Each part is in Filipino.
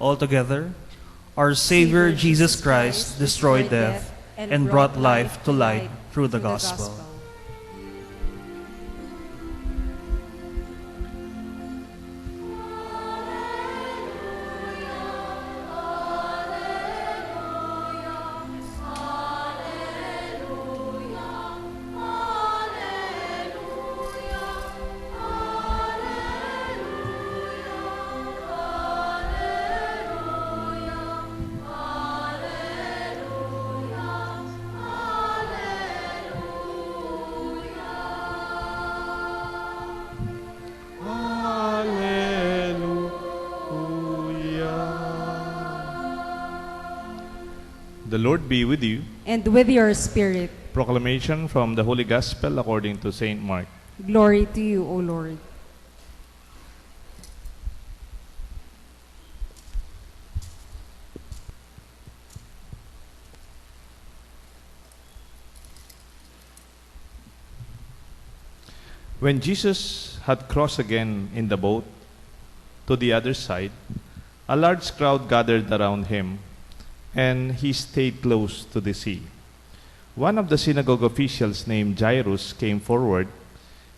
Altogether, our Savior Jesus Christ destroyed death and brought life to light through the gospel. The Lord be with you. And with your spirit. Proclamation from the Holy Gospel according to Saint Mark. Glory to you, O Lord. When Jesus had crossed again in the boat to the other side, a large crowd gathered around him, and he stayed close to the sea. One of the synagogue officials named Jairus came forward.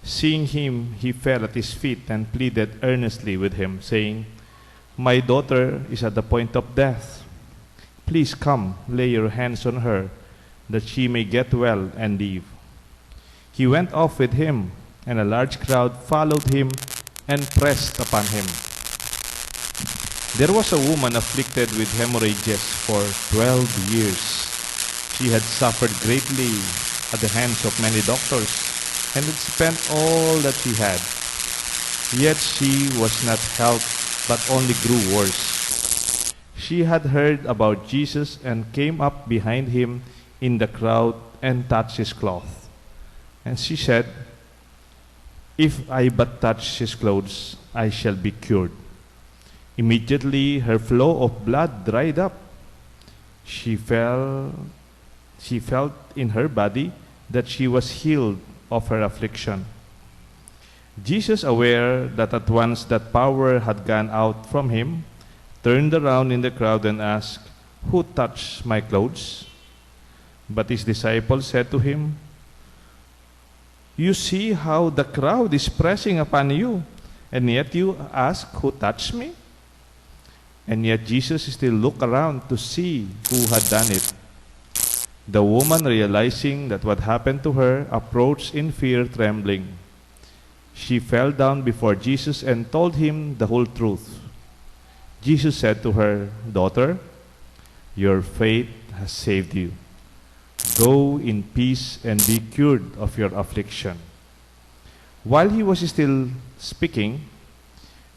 Seeing him, he fell at his feet and pleaded earnestly with him, saying, "My daughter is at the point of death. Please come, lay your hands on her, that she may get well and live." He went off with him, and a large crowd followed him and pressed upon him. There was a woman afflicted with hemorrhages for 12 years. She had suffered greatly at the hands of many doctors and had spent all that she had. Yet she was not helped, but only grew worse. She had heard about Jesus and came up behind him in the crowd and touched his cloth. And she said, "If I but touch his clothes, I shall be cured." Immediately her flow of blood dried up. She felt in her body that she was healed of her affliction. Jesus, aware that at once that power had gone out from him, turned around in the crowd and asked, "Who touched my clothes?" But his disciples said to him, "You see how the crowd is pressing upon you, and yet you ask, 'Who touched me?'" And yet Jesus still looked around to see who had done it. The woman, realizing that what happened to her, approached in fear, trembling. She fell down before Jesus and told him the whole truth. Jesus said to her, "Daughter, your faith has saved you. Go in peace and be cured of your affliction." While he was still speaking,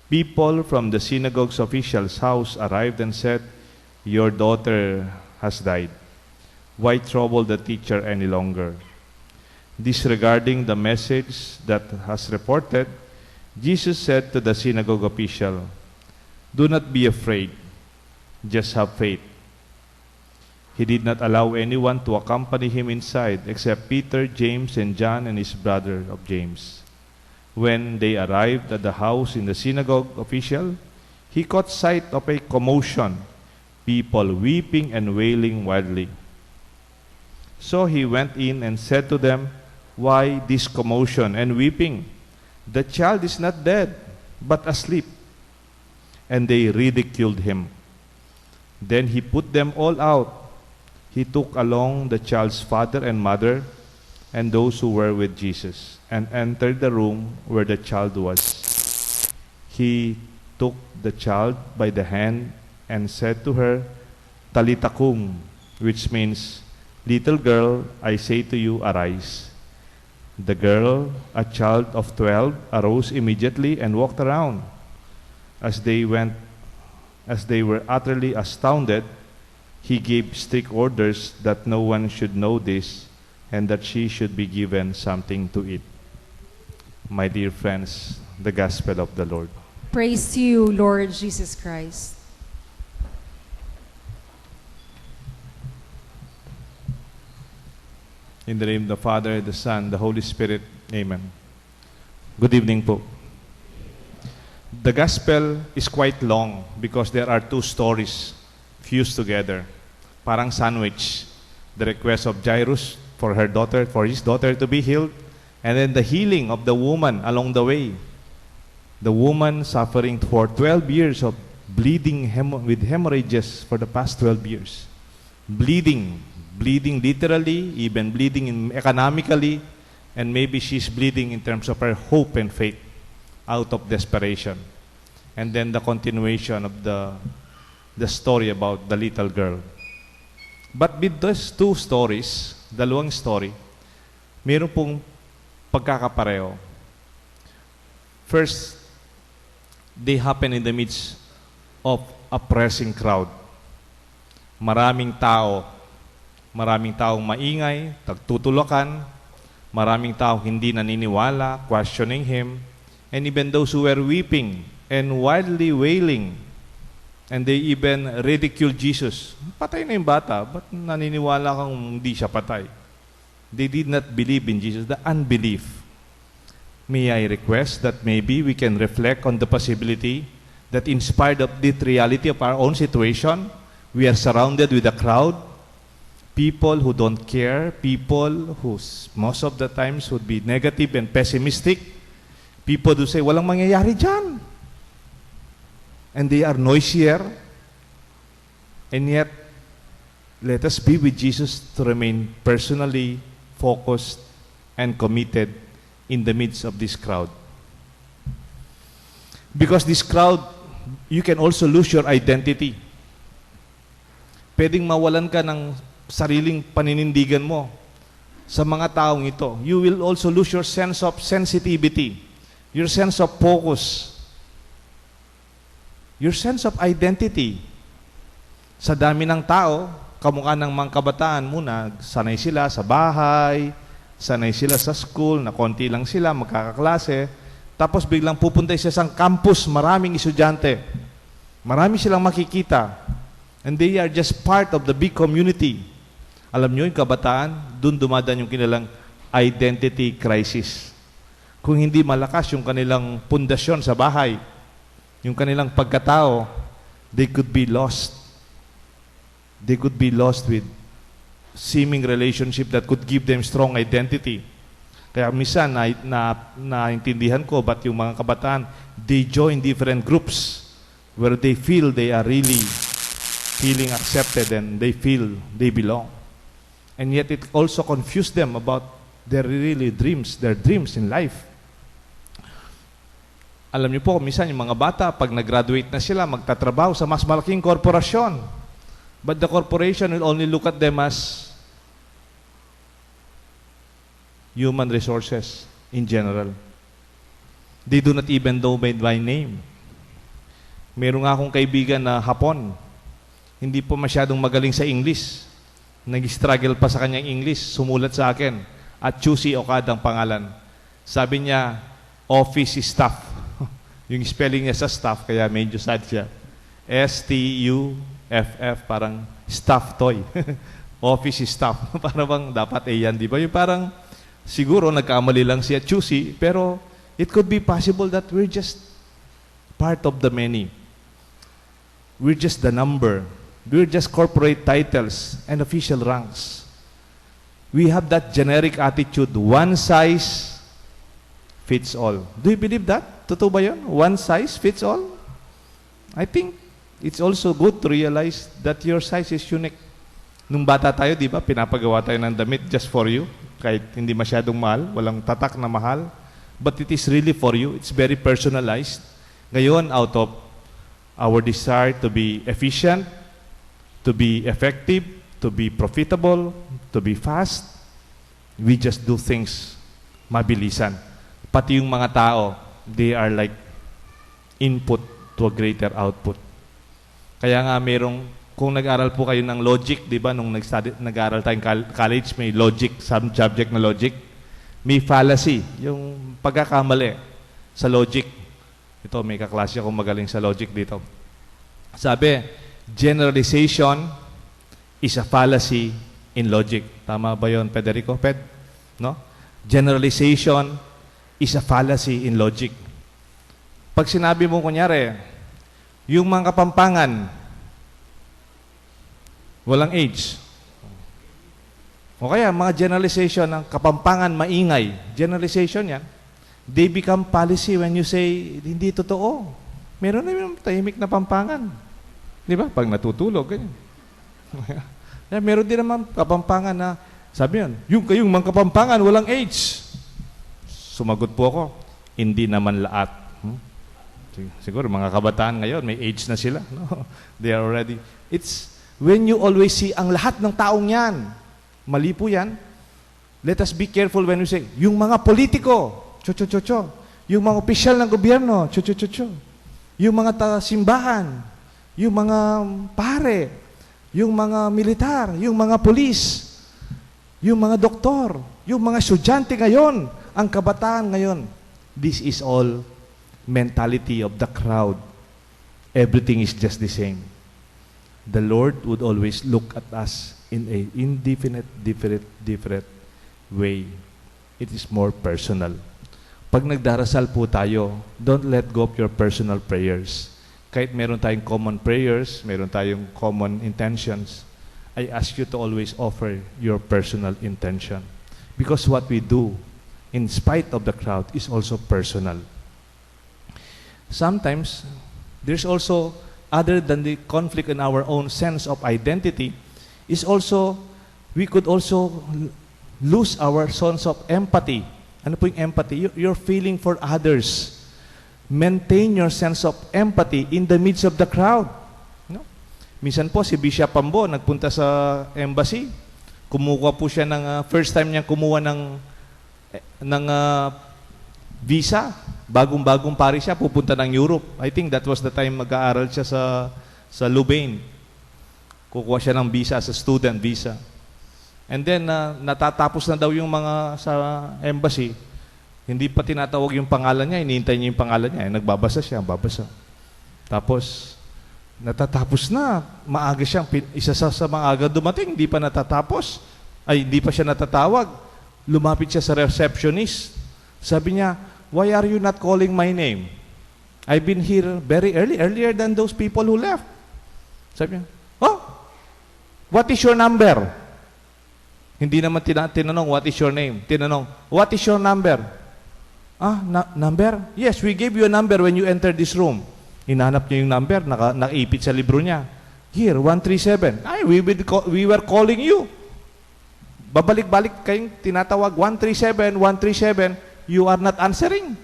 people from the synagogue's official's house arrived and said, "Your daughter has died. Why trouble the teacher any longer?" Disregarding the message that has reported, Jesus said to the synagogue official, "Do not be afraid, just have faith." He did not allow anyone to accompany him inside except Peter, James, and John and his brother of James. When they arrived at the house in the synagogue official, he caught sight of a commotion, people weeping and wailing wildly. So he went in and said to them, "Why this commotion and weeping? The child is not dead, but asleep." And they ridiculed him. Then he put them all out. He took along the child's father and mother and those who were with Jesus, and entered the room where the child was. He took the child by the hand and said to her, "Talita kum," which means, "Little girl, I say to you, arise." The girl, a child of 12, arose immediately and walked around. As they were utterly astounded, he gave strict orders that no one should know this, and that she should be given something to eat. My dear friends, the Gospel of the Lord. Praise to you, Lord Jesus Christ. In the name of the Father, the Son, the Holy Spirit. Amen. Good evening po. The gospel is quite long because there are two stories fused together. Parang sandwich. The request of Jairus for his daughter to be healed, and then the healing of the woman along the way. The woman suffering for 12 years of bleeding with hemorrhages for the past 12 years. Bleeding literally, even bleeding economically, and maybe she's bleeding in terms of her hope and faith out of desperation. And then the continuation of the story about the little girl. But with those two stories, dalawang story, mayroon pong pagkakapareho. First, they happen in the midst of a pressing crowd. Maraming taong maingay, tagtutulakan, maraming taong hindi naniniwala, questioning him, and even those who were weeping and wildly wailing, and they even ridiculed Jesus. Patay na yung bata, ba't naniniwala kang hindi siya patay? They did not believe in Jesus, the unbelief. May I request that maybe we can reflect on the possibility that in spite of the reality of our own situation, we are surrounded with a crowd, people who don't care, people who most of the times would be negative and pessimistic, people who say, walang mangyayari dyan. And they are noisier. And yet, let us be with Jesus to remain personally focused and committed in the midst of this crowd. Because this crowd, you can also lose your identity. Pwedeng mawalan ka ng sariling paninindigan mo sa mga taong ito. You will also lose your sense of sensitivity, your sense of focus, your sense of identity. Sa dami ng tao, kamukha ng mga kabataan muna, sanay sila sa bahay, sanay sila sa school, na konti lang sila, magkakaklase, tapos biglang pupunta sa isang campus, maraming estudyante, marami silang makikita, and they are just part of the big community. Alam nyo, yung kabataan, dun dumadaan yung kanilang identity crisis. Kung hindi malakas yung kanilang pundasyon sa bahay, yung kanilang pagkatao, they could be lost. They could be lost with seeming relationship that could give them strong identity. Kaya minsan, naintindihan ko ba't yung mga kabataan, they join different groups where they feel they are really feeling accepted and they feel they belong. And yet it also confused them about their dreams in life. Alam niyo po, minsan yung mga bata, pag nag-graduate na sila, magtatrabaho sa mas malaking korporasyon. But the corporation will only look at them as human resources in general. They do not even know me by name. Meron nga akong kaibigan na Hapon. Hindi po masyadong magaling sa English. Nag-struggle pa sa kanyang English. Sumulat sa akin. At Chusi Okada ang pangalan. Sabi niya, office staff. Yung spelling niya sa staff, kaya medyo sad siya. S-T-U-F-F, parang staff toy. Office staff. Para bang dapat yan, di ba? Yung parang, siguro nagkamali lang siya Chusi, pero it could be possible that we're just part of the many. We're just the number. We're just corporate titles and official ranks. We have that generic attitude, one size fits all. Do you believe that? Totoo ba yun? One size fits all? I think it's also good to realize that your size is unique. Nung bata tayo, di ba, pinapagawa tayo ng damit just for you, kahit hindi masyadong mahal, walang tatak na mahal, but it is really for you. It's very personalized. Ngayon, out of our desire to be efficient, to be effective, to be profitable, to be fast, we just do things mabilisan. Pati yung mga tao, they are like input to a greater output. Kaya nga kung nag-aral po kayo ng logic, di ba, nung nag-aral tayong college, may logic, some subject na logic, may fallacy, yung pagkakamali sa logic. Ito, may kaklase akong magaling sa logic dito. Sabi, generalization is a fallacy in logic. Tama ba yun, Federico? No? Generalization is a fallacy in logic. Pag sinabi mo, kunyari, yung mga Kapampangan, walang age. O kaya, mga generalization ng Kapampangan, maingay. Generalization yan. They become policy when you say, hindi totoo. Meron na yung tahimik na Pampangan. Di ba? Pag natutulog, ganyan. Meron din naman Kapampangan na, sabi yan, yung kayong mga Kapampangan, walang age. Sumagot po ako, hindi naman lahat. Siguro mga kabataan ngayon, may age na sila. No? They are already. It's when you always see ang lahat ng taong yan. Mali po yan. Let us be careful when we say, yung mga politiko, cho-cho-cho-cho. Yung mga opisyal ng gobyerno, cho-cho-cho-cho. Yung mga simbahan, yung mga pare, yung mga militar, yung mga polis, yung mga doktor, yung mga estudyante ngayon, ang kabataan ngayon. This is all mentality of the crowd. Everything is just the same. The Lord would always look at us in a indefinite, different way. It is more personal. Pag nagdarasal po tayo, don't let go of your personal prayers. Kahit meron tayong common prayers, meron tayong common intentions, I ask you to always offer your personal intention. Because what we do, in spite of the crowd, is also personal. Sometimes, there's also, other than the conflict in our own sense of identity, is also, we could also lose our sense of empathy. Ano po yung empathy? Your feeling for others. Maintain your sense of empathy in the midst of the crowd. No? Minsan po, si Bishop Pambo, nagpunta sa embassy. Kumuha po siya ng, first time niyang kumuha ng visa. Bagong-bagong pari siya, pupunta ng Europe. I think that was the time mag-aaral siya sa Louvain. Kukuha siya ng visa, sa student visa. And then, natatapos na daw yung mga sa embassy. Hindi pa tinatawag yung pangalan niya, hinihintay niya yung pangalan niya. Nagbabasa siya, babasa. Tapos, natatapos na. Maaga siyang, isa sa maaga dumating, hindi pa natatapos. Ay, hindi pa siya natatawag. Lumapit siya sa receptionist. Sabi niya, why are you not calling my name? I've been here very earlier than those people who left. Sabi niya, oh, what is your number? Hindi naman tinanong, what is your name? Tinanong, what is your number? Number? Yes, we gave you a number when you entered this room. Hinanap niya yung number, nakaipit sa libro niya. Here, 137. Ay, we were calling you. Babalik-balik kayong tinatawag, 137, 137. You are not answering.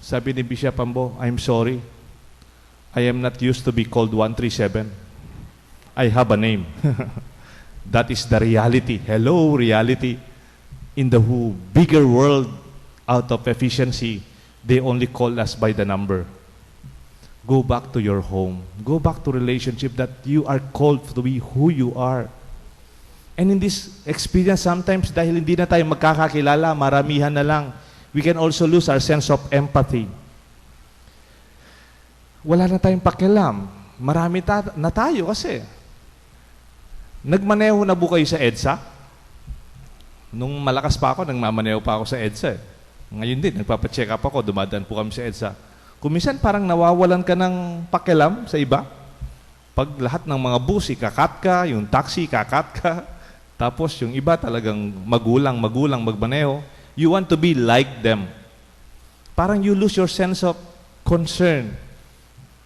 Sabi ni Bishop Pambo, I'm sorry. I am not used to be called 137. I have a name. That is the reality. Hello, reality. In the bigger world, out of efficiency, they only call us by the number. Go back to your home. Go back to relationship that you are called to be who you are. And in this experience, sometimes dahil hindi na tayo magkakakilala, maramihan na lang, we can also lose our sense of empathy. Wala na tayong pakialam. Marami na tayo kasi. Nagmaneho na po kayo sa EDSA? Nung malakas pa ako, nagmamaneho pa ako sa EDSA. Ngayon din, nagpapacheck up ako, dumadaan po kami sa EDSA. Kuminsan parang nawawalan ka ng pakialam sa iba. Pag lahat ng mga bus, ikakat ka, yung taxi, ikakat ka. Tapos yung iba talagang magulang magmaneho. You want to be like them. Parang you lose your sense of concern.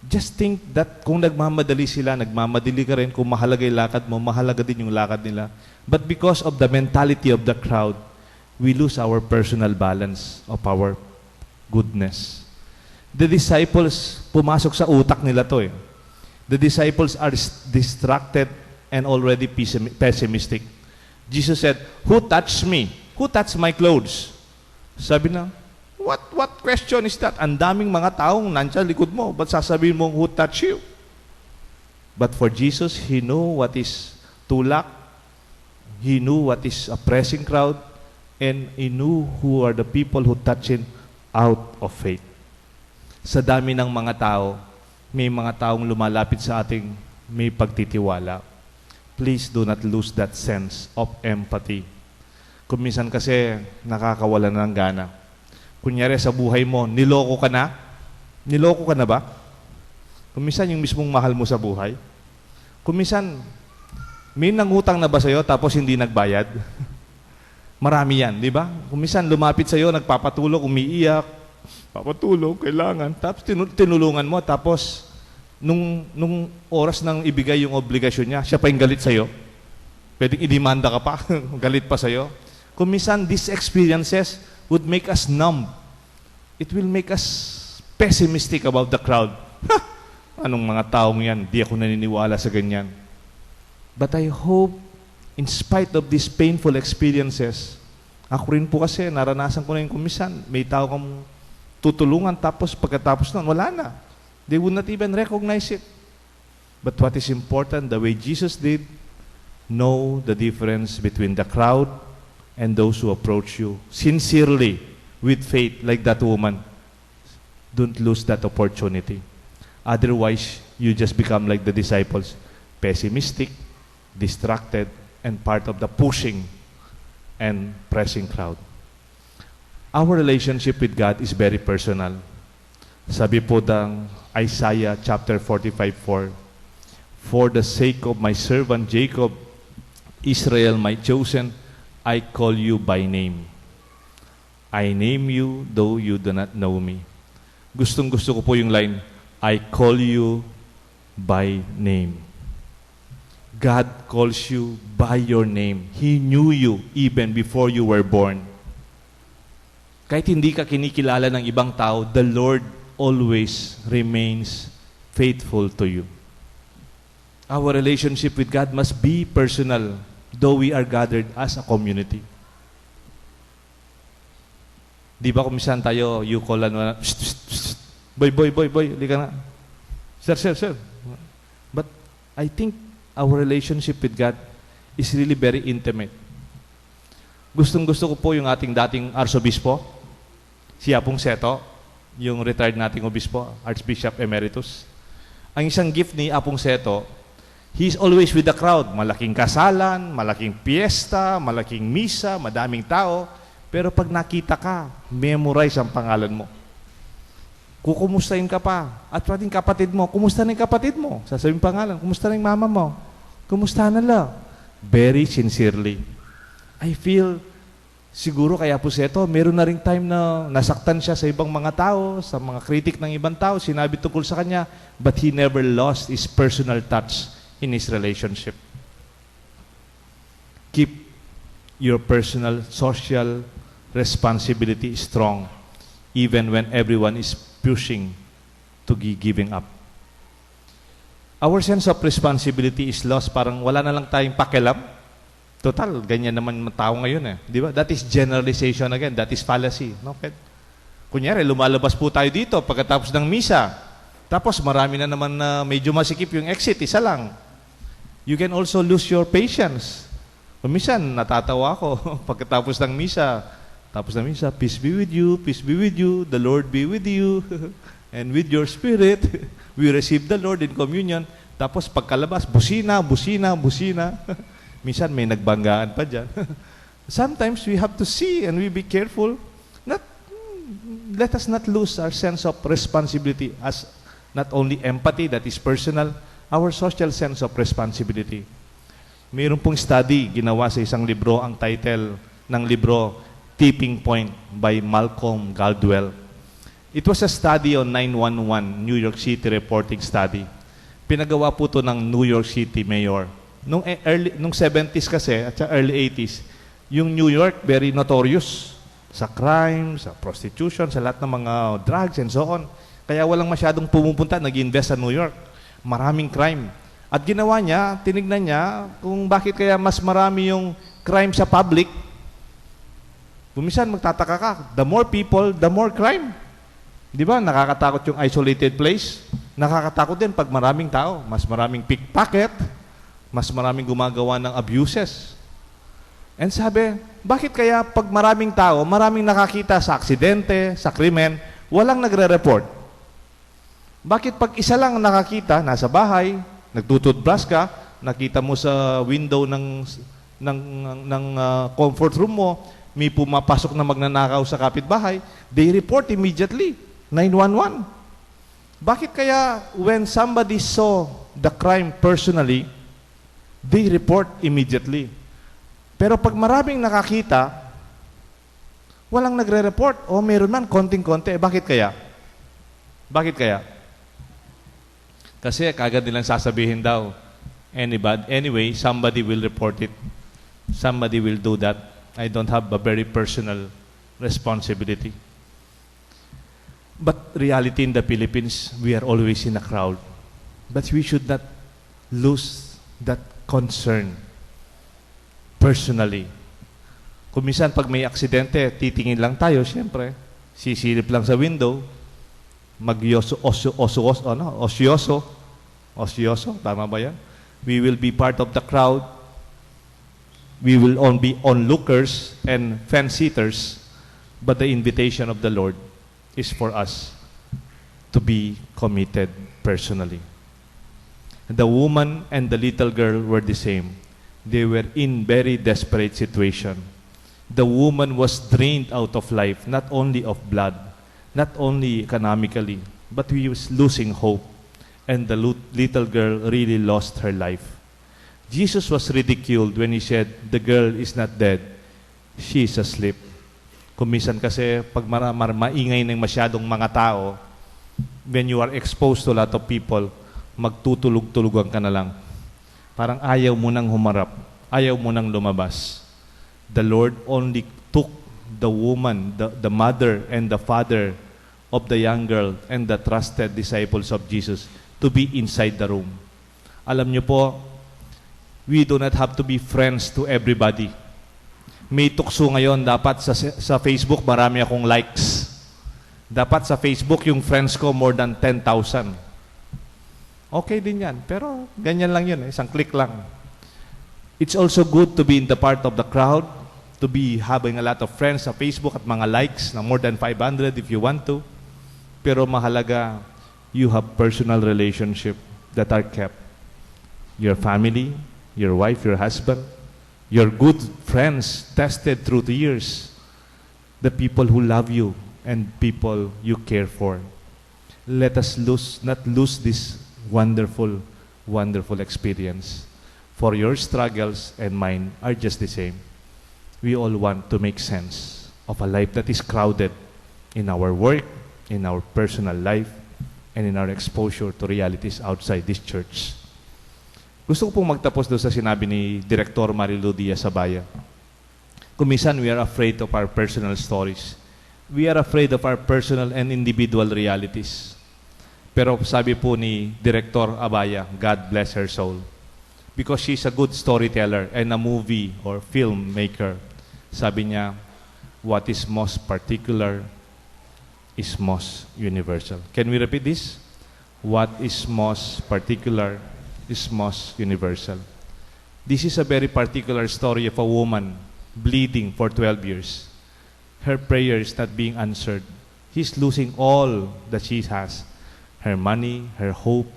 Just think that kung nagmamadali sila, nagmamadali ka rin. Kung mahalaga yung lakad mo, mahalaga din yung lakad nila. But because of the mentality of the crowd, we lose our personal balance of our goodness. The disciples, pumasok sa utak nila to eh. The disciples are distracted and already pessimistic. Jesus said, who touched me? Who touched my clothes? Sabi na, what question is that? Ang daming mga taong nandiyan likod mo. Ba't sasabihin mo, who touched you? But for Jesus, He knew what is tulak. He knew what is a pressing crowd. And He knew who are the people who touch Him out of faith. Sa dami ng mga tao, may mga taong lumalapit sa ating may pagtitiwala. Please do not lose that sense of empathy. Kung minsan kasi nakakawala ng gana. Kunyari sa buhay mo, niloko ka na? Niloko ka na ba? Kung minsan yung mismong mahal mo sa buhay. Kung minsan, may nangutang na ba sa'yo tapos hindi nagbayad? Marami yan, di ba? Kung minsan lumapit sa'yo, nagpapatulog, umiiyak, papatulog, kailangan. Tapos tinulungan mo, tapos nung oras nang ibigay yung obligasyon niya, siya pa yung galit sa'yo. Pwedeng idemanda ka pa, galit pa sa'yo. Kung minsan, these experiences would make us numb. It will make us pessimistic about the crowd. Anong mga taong yan? Di ako naniniwala sa ganyan. But I hope, in spite of these painful experiences, ako rin po kasi, naranasan ko na yung kumisan. May tao kang tutulungan, tapos pagkatapos nun, wala na. They would not even recognize it. But what is important, the way Jesus did, know the difference between the crowd and those who approach you sincerely, with faith, like that woman. Don't lose that opportunity. Otherwise, you just become like the disciples, pessimistic, distracted, and part of the pushing and pressing crowd. Our relationship with God is very personal. Sabi po ng Isaiah chapter 45:4, "For the sake of my servant Jacob, Israel my chosen, I call you by name. I name you though you do not know me." Gustong-gusto ko po yung line, I call you by name. God calls you by your name. He knew you even before you were born. Kahit hindi ka kinikilala ng ibang tao, the Lord always remains faithful to you. Our relationship with God must be personal, though we are gathered as a community. Di ba kung minsan tayo, you call ano, boy, lika na. Sir. But I think our relationship with God is really very intimate. Gustong-gusto ko po yung ating dating Arsobispo, si Apong Seto, yung retired nating obispo, Archbishop Emeritus. Ang isang gift ni Apong Seto, he's always with the crowd. Malaking kasalan, malaking piyesta, malaking misa, madaming tao. Pero pag nakita ka, memorize ang pangalan mo. Kukumustahin ka pa. At pati kapatid mo, kumusta na yung kapatid mo? Sasabihin pangalan, kumusta na yung mama mo? Kumusta na lang? Very sincerely. I feel, siguro kaya po Seto, meron na ring time na nasaktan siya sa ibang mga tao, sa mga kritik ng ibang tao, sinabi tungkol sa kanya, but he never lost his personal touch in his relationship. Keep your personal, social responsibility strong, even when everyone is pushing to giving up. Our sense of responsibility is lost. Parang wala na lang tayong pakialam. Total, ganyan naman mga tao ngayon eh. Di ba? That is generalization again. That is fallacy. No? Kunyari, lumalabas po tayo dito pagkatapos ng misa. Tapos marami na naman na medyo masikip yung exit. Isa lang. You can also lose your patience. Minsan, natatawa ako pagkatapos ng misa. Tapos ng misa, peace be with you, the Lord be with you, and with your spirit, we receive the Lord in communion. Tapos pagkalabas, busina. Minsan may nagbanggaan pa dyan. Sometimes we have to see and we be careful. Let us not lose our sense of responsibility as not only empathy, that is personal, our social sense of responsibility. Mayroon pong study ginawa sa isang libro, ang title ng libro, Tipping Point by Malcolm Gladwell. It was a study on 911, New York City reporting study. Pinagawa po ito ng New York City Mayor. Nung 70s kasi, at sa early 80s, yung New York, very notorious sa crime, sa prostitution, sa lahat ng mga drugs and so on. Kaya walang masyadong pumupunta, nag-invest sa New York. Maraming crime. At ginawa niya, tinignan niya kung bakit kaya mas marami yung crime sa public. Pumisan, magtataka ka, the more people, the more crime. Di ba? Nakakatakot yung isolated place. Nakakatakot din pag maraming tao. Mas maraming pickpocket, mas maraming gumagawa ng abuses. And sabi, bakit kaya pag maraming tao, maraming nakakita sa aksidente, sa krimen, walang nagre-report? Bakit pag isa lang nakakita, nasa bahay, nagtututbrush ka, nakita mo sa window ng comfort room mo, may pumapasok na magnanakaw sa kapitbahay, they report immediately. 911. Bakit kaya when somebody saw the crime personally, they report immediately? Pero pag maraming nakakita, walang nagre-report. O meron man, konting-konti. Bakit kaya? Bakit kaya? Kasi kagad nilang sasabihin daw, anyway, somebody will report it. Somebody will do that. I don't have a very personal responsibility. But reality in the Philippines, we are always in a crowd. But we should not lose that concern personally. Kung minsan pag may aksidente, titingin lang tayo, siyempre. Sisilip lang sa window, osyoso, tama ba yan? We will be part of the crowd. We will be onlookers and fence-sitters, but the invitation of the Lord is for us to be committed personally. The woman and the little girl were the same. They were in very desperate situation. The woman was drained out of life, not only of blood, not only economically, but we was losing hope. And the little girl really lost her life. Jesus was ridiculed when he said, the girl is not dead, she is asleep. Kumisan kasi pag maingay ng masyadong mga tao, when you are exposed to a lot of people, magtutulog-tulugan ka na lang. Parang ayaw mo nang humarap, ayaw mo nang lumabas. The Lord only took the woman, the mother and the father of the young girl and the trusted disciples of Jesus to be inside the room. Alam niyo po, we do not have to be friends to everybody. May tukso ngayon, dapat sa Facebook marami akong likes. Dapat sa Facebook yung friends ko more than 10,000. Okay din yan, pero ganyan lang yun, isang click lang. It's also good to be in the part of the crowd, to be having a lot of friends sa Facebook at mga likes na more than 500 if you want to. Pero mahalaga, you have personal relationship that are kept. Your family, your wife, your husband, your good friends tested through the years, the people who love you and people you care for. Let us not lose this wonderful, wonderful experience. For your struggles and mine are just the same. We all want to make sense of a life that is crowded in our work, in our personal life, and in our exposure to realities outside this church. Gusto ko pong magtapos doon sa sinabi ni Director Marilu Diaz-Abaya. Kumisan, we are afraid of our personal stories. We are afraid of our personal and individual realities. Pero sabi po ni Director Abaya, God bless her soul, because she's a good storyteller and a movie or filmmaker. Sabi niya, what is most particular is most universal. Can we repeat this? What is most particular is most universal. This is a very particular story of a woman bleeding for 12 years. Her prayer is not being answered. He's losing all that she has. Her money, her hope,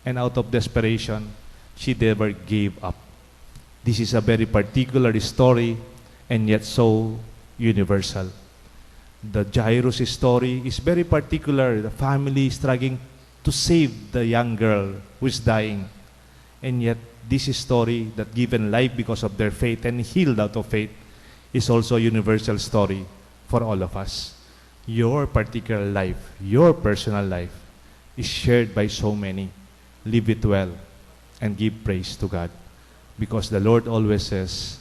and out of desperation, she never gave up. This is a very particular story and yet so universal. The Jairus story is very particular. The family is struggling to save the young girl who is dying. And yet, this story that given life because of their faith and healed out of faith is also a universal story for all of us. Your particular life, your personal life, is shared by so many. Live it well and give praise to God. Because the Lord always says,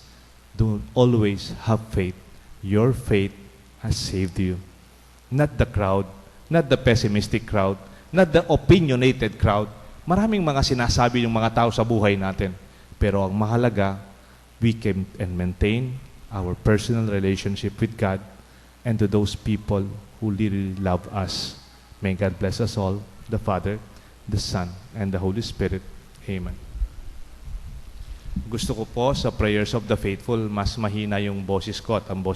do always have faith. Your faith has saved you. Not the crowd, not the pessimistic crowd, not the opinionated crowd. Maraming mga sinasabi yung mga tao sa buhay natin. Pero ang mahalaga, we can and maintain our personal relationship with God and to those people who really love us. May God bless us all, the Father, the Son, and the Holy Spirit. Amen. Gusto ko po sa prayers of the faithful, mas mahina yung boses ko at ang boses